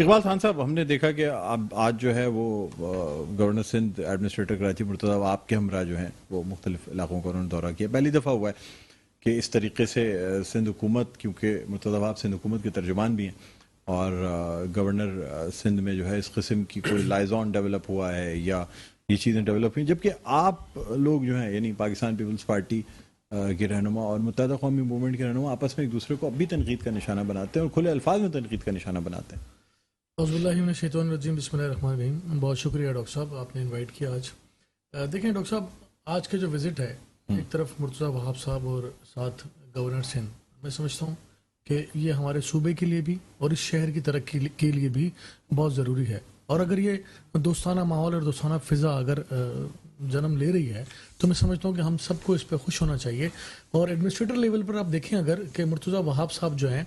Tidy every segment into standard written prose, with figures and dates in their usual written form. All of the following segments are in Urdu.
اقبال خان صاحب، ہم نے دیکھا کہ اب آج جو ہے وہ گورنر سندھ ایڈمنسٹریٹر کراچی مرتضی آپ کے ہمراہ جو ہیں وہ مختلف علاقوں کا انہوں نے دورہ کیا. پہلی دفعہ ہوا ہے کہ اس طریقے سے سندھ حکومت، کیونکہ مرتضی آپ سندھ حکومت کے ترجمان بھی ہیں، اور گورنر سندھ میں جو ہے اس قسم کی کوئی لائزون ڈیولپ ہوا ہے یا یہ چیزیں ڈیولپ ہوئی، جبکہ آپ لوگ جو ہیں یعنی پاکستان پیپلز پارٹی کے رہنما اور متحدہ قومی موومنٹ کے رہنما آپس میں ایک دوسرے کو اب بھی تنقید کا نشانہ بناتے ہیں اور کھلے الفاظ میں تنقید کا نشانہ بناتے ہیں. اعوذ باللہ من الشیطان الرجیم، بسم اللہ الرحمن الرحیم. بہت شکریہ ڈاکٹر صاحب، آپ نے انوائٹ کیا آج. دیکھیں ڈاکٹر صاحب، آج کا جو وزٹ ہے، ایک طرف مرتضیٰ وہاب صاحب اور ساتھ گورنر سندھ، میں سمجھتا ہوں کہ یہ ہمارے صوبے کے لیے بھی اور اس شہر کی ترقی کے لیے بھی بہت ضروری ہے. اور اگر یہ دوستانہ ماحول اور دوستانہ فضا اگر جنم لے رہی ہے تو میں سمجھتا ہوں کہ ہم سب کو اس پہ خوش ہونا چاہیے. اور ایڈمنسٹریٹر لیول پر آپ دیکھیں اگر کہ مرتضیٰ وہاب صاحب جو ہیں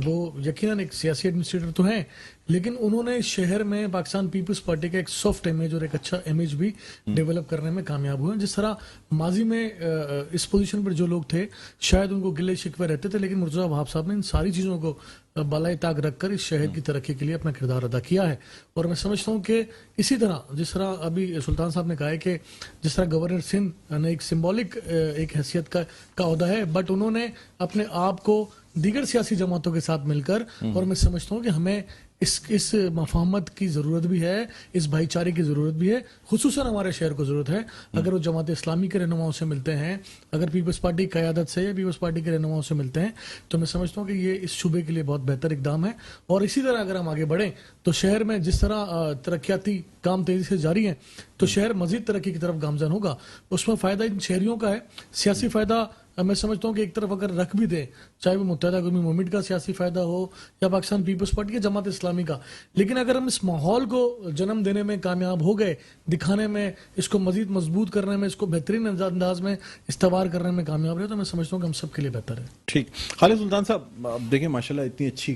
وہ یقیناً ایک سیاسی ایڈمنسٹریٹر تو ہیں، لیکن انہوں نے شہر میں پاکستان پیپلز پارٹی کا ایک سافٹ امیج اور ایک اچھا امیج بھی ڈیولپ کرنے میں کامیاب ہوئے ہیں. جس طرح ماضی میں اس پوزیشن پر جو لوگ تھے شاید ان کو گلے شکوے رہتے تھے، لیکن مرتضیٰ وہاب صاحب نے ان ساری چیزوں کو بالائے طاق رکھ کر اس شہر کی ترقی کے لیے اپنا کردار ادا کیا ہے. اور میں سمجھتا ہوں کہ اسی طرح جس طرح ابھی سلطان صاحب نے کہا ہے کہ جس طرح گورنر سندھ نے ایک سمبولک ایک حیثیت کا عہدہ ہے، بٹ انہوں نے اپنے آپ کو دیگر سیاسی جماعتوں کے ساتھ مل کر، اور میں سمجھتا ہوں کہ ہمیں اس مفاہمت کی ضرورت بھی ہے، اس بھائی چارے کی ضرورت بھی ہے، خصوصاً ہمارے شہر کو ضرورت ہے. اگر وہ جماعت اسلامی کے رہنماؤں سے ملتے ہیں، اگر پیپلز پارٹی قیادت سے یا پیپلز پارٹی کے رہنماؤں سے ملتے ہیں، تو میں سمجھتا ہوں کہ یہ اس شعبے کے لیے بہت بہتر اقدام ہے. اور اسی طرح اگر ہم آگے بڑھیں تو شہر میں جس طرح ترقیاتی کام تیزی سے جاری ہیں تو شہر مزید ترقی کی طرف گامزن ہوگا. اس میں فائدہ ان شہریوں کا ہے، سیاسی فائدہ میں سمجھتا ہوں کہ ایک طرف اگر رکھ بھی دیں، چاہے وہ متحدہ قومی موومنٹ کا سیاسی فائدہ ہو یا پاکستان پیپلز پارٹی یا جماعت اسلامی کا، لیکن اگر ہم اس ماحول کو جنم دینے میں کامیاب ہو گئے، دکھانے میں، اس کو مزید مضبوط کرنے میں، اس کو بہترین انداز میں استوار کرنے میں کامیاب رہے، تو میں سمجھتا ہوں کہ ہم سب کے لیے بہتر ہے. ٹھیک. خالد سلطان صاحب، اب دیکھیں ماشاءاللہ اتنی اچھی